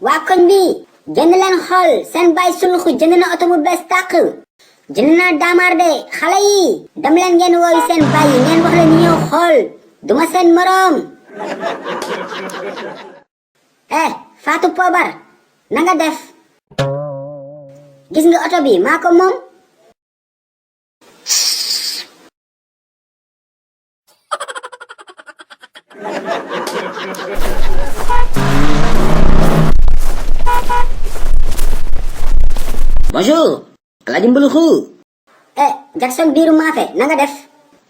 waa koñ bi génn leen xool seen baay suluxu jënd na oto bu bees tàq jënd naa daamaar de xale yi dem leen ngeen wooyu seen baay yi ngeen wax leen ñu ñëw xool duma seen moroom Fatou Pobar na nga def gis nga oto bi maa ko moom Bonjour, Alhaji Mbouloukhou. Jackson Birou Mafé na nga def.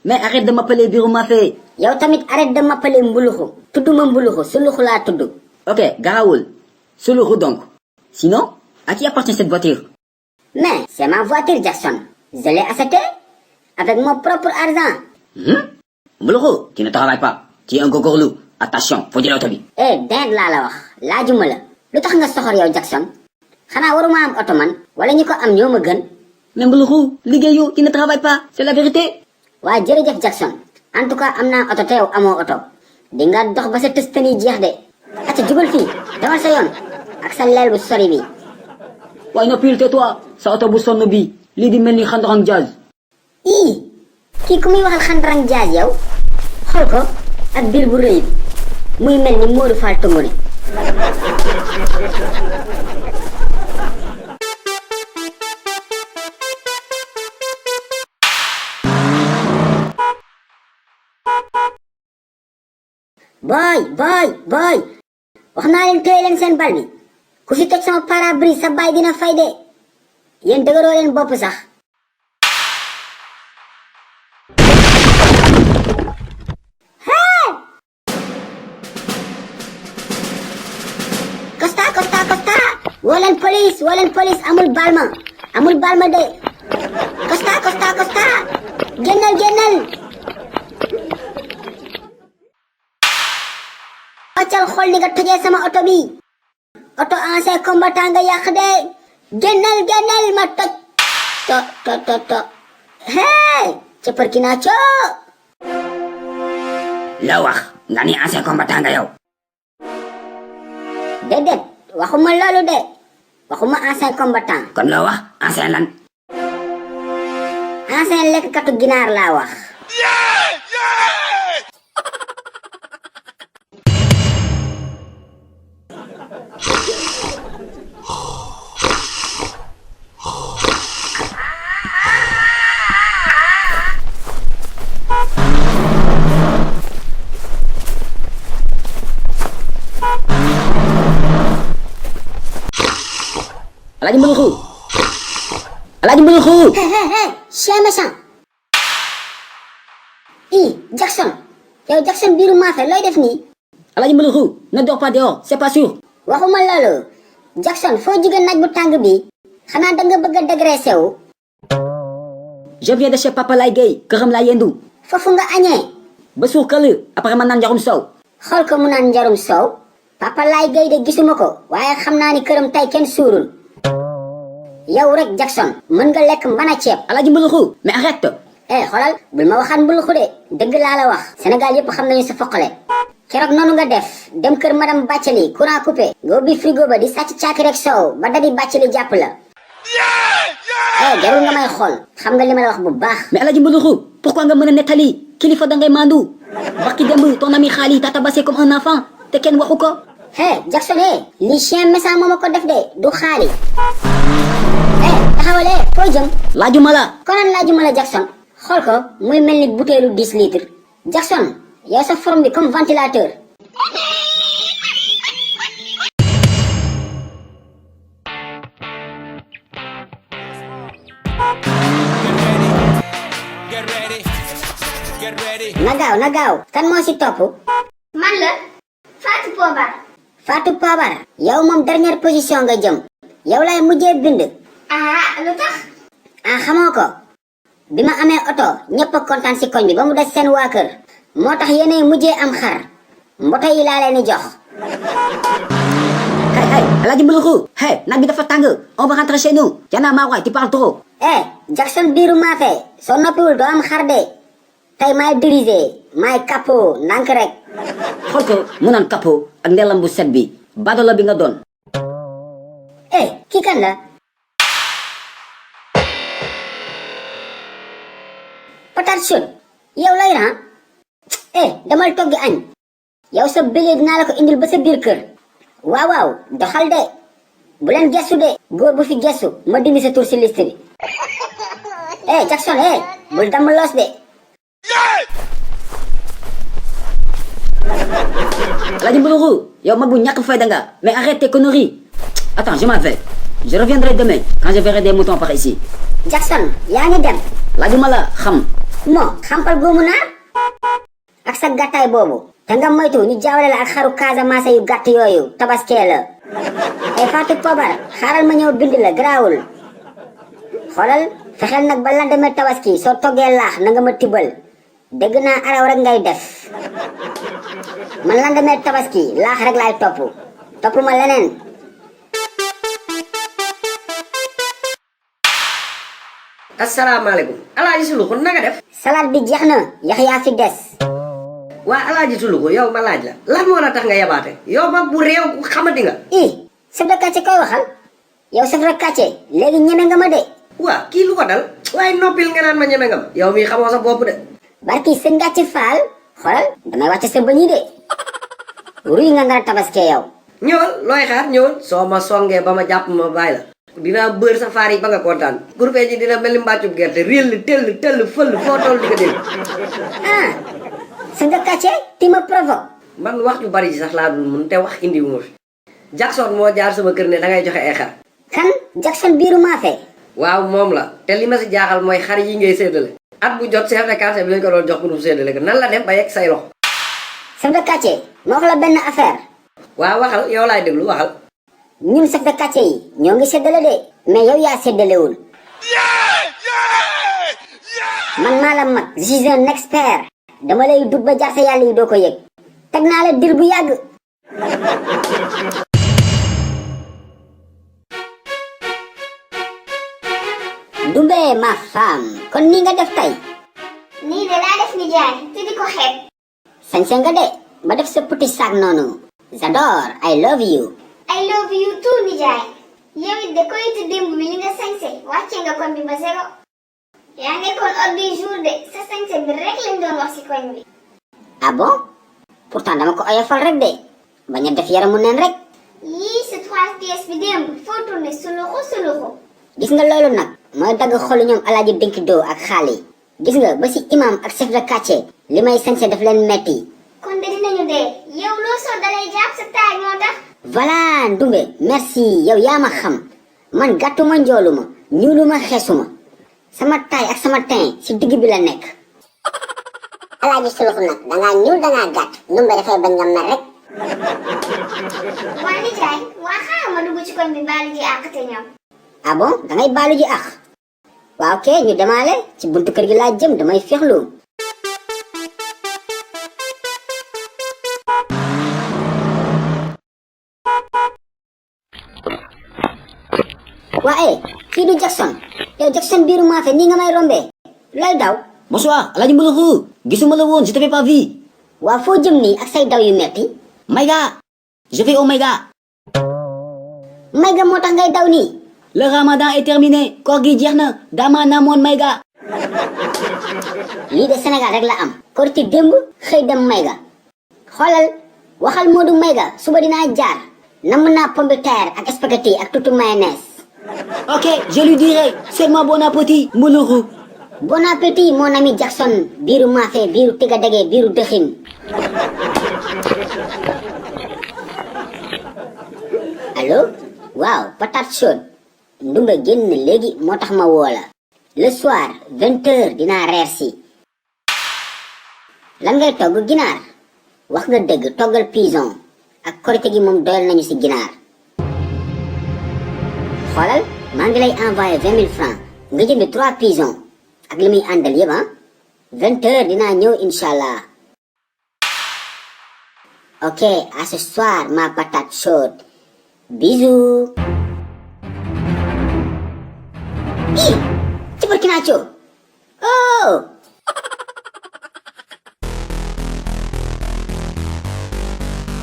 Mais arrête de m'appeler Birou Mafé. yow tamit arrête de m'appeler Mbouloukhou. tudduma Mbouloukhou Suluxu laa tudd. Ok, garawul. Suluxu donc. Sinon, à qui appartient cette voiture? Mais c'est ma voiture, Jackson. Je l'ai achetée avec mon propre argent. Mbouloukhou, tu ne travailles pas. Tu es un gogorlou. Attention, faut dire l'auto bi. Dégg laa la wax laajuma la lu tax nga soxor yow Jackson xanaa waruma am oto man wala ñi ko am ñoo ma gën. Mais Mbouloukhou, liggéeyu, tu ne travailles pas. C'est la vérité. waa jërëjëf Jackson en tout cas am naa oto te yow amoo oto di nga dox ba sa tëstani jeex de acca jubal fii demal sa yoon ak sa leel bu sori bi. waaye noppil tais-toi. Sa oto bu sonn bi lii di mel ni xandarang jazz. kii ku muy waxal xandarang jazz yow xool ko ak biir bu rëy bi muy mel ni Modou Fall Tongone. boy wax naa leen téye leen seen bal bi ku fi toj sama pare-brise sa baay dina fay de yéen dëgëroo leen bopp sax. Costa woo leen police amul balma de Costa génnal wàccal xool ni nga tojee sama oto bi oto ancien combattant nga yàq de génnal ma toj to cëppër ki naa coo la wax nga ni ancien combattant nga yow. déedéet waxuma loolu de waxuma ancien combattant. kon loo wax ancien lan. ancien lekkatu ginaar laa wax. Alhaji Mbouloukhou. Chien méchant. Jackson. yow Jackson Birou Mafé looy def nii. Alhaji Mbouloukhou, ne dors pas dehors, c'est pas sûr. waxuma loolu. Jackson foo jóge naaj bu tàng bi. xanaa danga bëgg a dégraissé wu. Je viens de chez Papa Laye Gueye, këram laa yendu. foofu nga añee. ba suur këll après ma naan njarum soow. xool ko mu naan njarum soow. Papa Laye Gueye de gisuma ko. waaye xam naa ni këram tey kenn suurul. yow rek Jackson mën nga lekk mbana ceeb. Alhaji Mbouloukhou, mais arrête. xoolal bul ma waxaan Mbouloukhou de dëgg laa la wax. Sénégal yëpp xam nañu sa foqale. keroog noonu nga def dem kër madame Bathily courant coupé. nga ubbi frigo ba di sàcc caaki rek soow ba dadi Bathily jàpp la. jarul nga may xool xam nga li ma la wax bu baax. mais Alhaji Mbouloukhou, pourquoi nga mën a nettali kilifa dangay mandu. barki démb ton ami Khali t'a tabassé comme un enfant te kenn waxu ko. Jackson li chien méchant moo ma ko def de du Khali. taxawale foo jëm. laajuma la. konoon laajuma la Jackson. xool ko muy mel ni butéelu 10 litres. Jackson yow sa forme bi comme ventilateur. na gaaw kan moo si topp. man la Fatou Pobar. Fatou Pobar yow moom dernière position nga jëm. yow lay mujjee bind. lu tax. xamoo ko. bi ma amee oto ñëpp a kontaan si koñ bi ba mu des seen waa kër. moo tax yéenay mujjee am xar. mboto yi laa leen di jox. Alhaji Mbouloukhou, naaj bi dafa tàng. On va rentrer chez nous. Y'en a marre, tu parles trop. Jackson Birou Mafé soo noppiwul doo am xar de. tey maay diriger maay capot ndànk rek. xool ko mu naan capot ak ndelam bu set bi badola bi nga doon. kii kan la patate chaude yow lay ran damal toggi añ yow sa bëggee dinaa la ko indil ba sa biir kër waaw waaw doxal de bu leen gestu de góor bu fi gestu ma dindi sa tur si liste bi Jackson bul damm loos de Alaaji Mbuluxu yow mag bu ñàkk fayda nga mais arrête tes conneries. Attends, je m'en vais. Je reviendrai demain quand je verrai des moutons par ici. Jackson yaa ngi dem laajuma la xam. moo xampal góomu naar ak sa gàttaay boobu te nga moytu ñu jaawale la ak xaru Casamance yu gàtt yooyu tabaskee la Fatou Pobar xaaral ma ñëw bind la garaawul xoolal fexeel nag ba lendemain tabaski soo toggee laax na nga ma tibbal dégg naa araw rek ngay def man lendemain tabaski laax rek laay topp ma leneen asalaamaaleykum alaaji Suluxu na nga def salade bi jeex na yax yaa fi des waa alaaji Suluxu yow ma laaj la lan moo la tax nga yabaate yow mag bu réew xamati nga chef de quartier koy waxal yow chef de quartier léegi ñeme nga ma de waa kii lu ko dal waaye noppil nga naan ma ñeme nga ma yow mii xamoo sa bopp de barki sëñ Gàcce Faal xoolal damay wàcc sa bëñ yi de ruy nga nga tabaskee yow ñëwal looy xaar ñëwal soo ma songee ba ma jàpp ma bàyyi la dinaa bër sa faar yi ba nga kontaan groupe ji dina mel ni mbàccub gerte réel tell fël foo toll di ko dégg chef de quartier ti ma provoque man wax ju bari ci sax laa dul mun te wax indi wu ma fi Jackson moo jaar sama kër ne dangay joxe ay xar kan Jackson biiru maafe waaw moom la te li ma si jaaxal mooy xar yi ngay séddale at bu jot chef de quartier bi lañ ko doon jox pour mu séddale ko nan la def ba yegg say loxo chef de quartier ma wax la benn affaire waaw waxal yow laay déglu waxal ñun chef de quartier yi ñoo ngi séddale de mais yow yaa séddalewul man maa la mag je suis un expert dama lay dut ba jaar sa yàlla yi doo ko yëg teg naa la dir bu yàgg Dumbe ma femme kon nii nga def tey nii de laa def nijaay te di ko xeeb sañse nga de ba def sa petit sac noonu j'adore I love you I love you too nijaay yow it de koyitu démb bi li nga sañse wàcce nga koñ bi ba zéro yaa nekkoon ordre du jour de sa sañse bi rek lañ doon wax ci koñ bi ah bon pourtant dama ko oyofal rek de bañ a def yaramu neen rek yii sa 3DS bi démb foo tourné suluxu gis nga loolu nag mooy dagg xolu ñoom alaaji Dinki Doo ak xaal yi gis nga ba si imam ak chef de quartier li may sañse daf leen metti kon de dinañu dee yow loo soo dalay jàpp sa taay moo tax voilà Ndumbe merci yow yaa ma xam man gàttuma njooluma ñuuluma xeesuma sama taay ak sama teint si digg bi la nekk alaaji Suluxu nag dangaa ñuul dangaa gàtt Ndumbe dafay bañ nga mer rek waa nijaay waa xaaral ma dugg ci koñ bi baalu ji àq te ñoom ah bon dangay baalu ji ax waaw ok ñu demaale ci buntu kër gi laa jëm damay fexlu waa kii du Jackson yow Jackson biiru maafe nii nga may rombee lay daw Bonsoir, Alaaji Mbuluxu gisuma la woon je t'avais pas vu. waa foo jëm nii ak say daw yu metti Maïga, je vais au Maïga. Maïga moo tax ngay daw nii Le ramadan est terminé koor gi jeex na dama namoon Maïga. lii de Sénégal rek la am korite démb xëy dem Maïga xoolal waxal Modou Maïga suba dinaa jaar namm naa pomme de terre ak spaghetti ak tutu mayonnaise Ok, je lui dirai seulement bon appétit Mbuluxu. bon appétit mon ami Jackson biiru maafe biiru tiga dege biiru dëxin allo waaw patate chaude Ndumbe génn léegi moo tax ma woo la le soir 20h dinaa reer si lan ngay togg ginaar wax nga dëgg toggal pigeon ak korite gi moom doyal nañu si ginaar xoolal maa ngi lay envoyé 20 000 francs nga jënd 3 pigeons ak li muy àndal yëpp 20h dinaa ñëw inshallah ok à ce soir ma patate chaude bisous ih ci Burkina Faso oh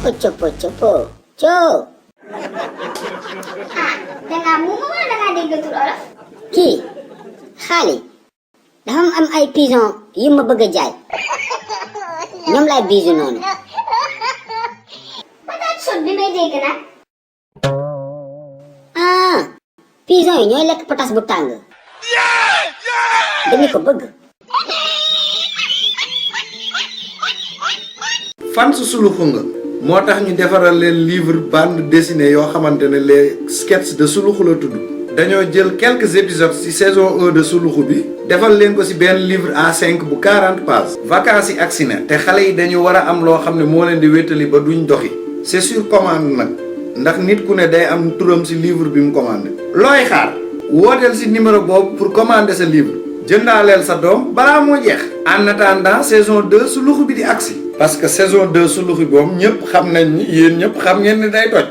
poco poco poco ah dangaa muuma wala dangaa déggatul olof. kii xaali dafa am ay pigeon yu ma bëgg a jaay ñoom laay biisu noonu. patate chaude bi may dégg nag. ah pigeon yi ñooy lekk patas bu tàng. dañu ko bëgg. fan su suluxu nga moo tax ñu defaral leen livre bande dessinée yoo xamante ne les sketchs de suluxu la tudd. dañoo jël quelques épisodes ci saison 1 de suluxu bi defal leen ko ci benn livre A5 bu 40 pages. vacances yi agsi na te xale yi dañu war a am loo xam ne moo leen di wéttali ba duñ doxi. c'est sur commande nag ndax nit ku ne day am turam ci livre bi mu commandé. looy xaar wooteel ci numéro boobu pour commander sa livre jëndaaleel sa doom balaa moo jeex. en attendant saison 2 suluxu bi di agsi. parce que saison 2 suluxu boobu ñëpp xam nañ ni yéen ñëpp xam ngeen ni day toj.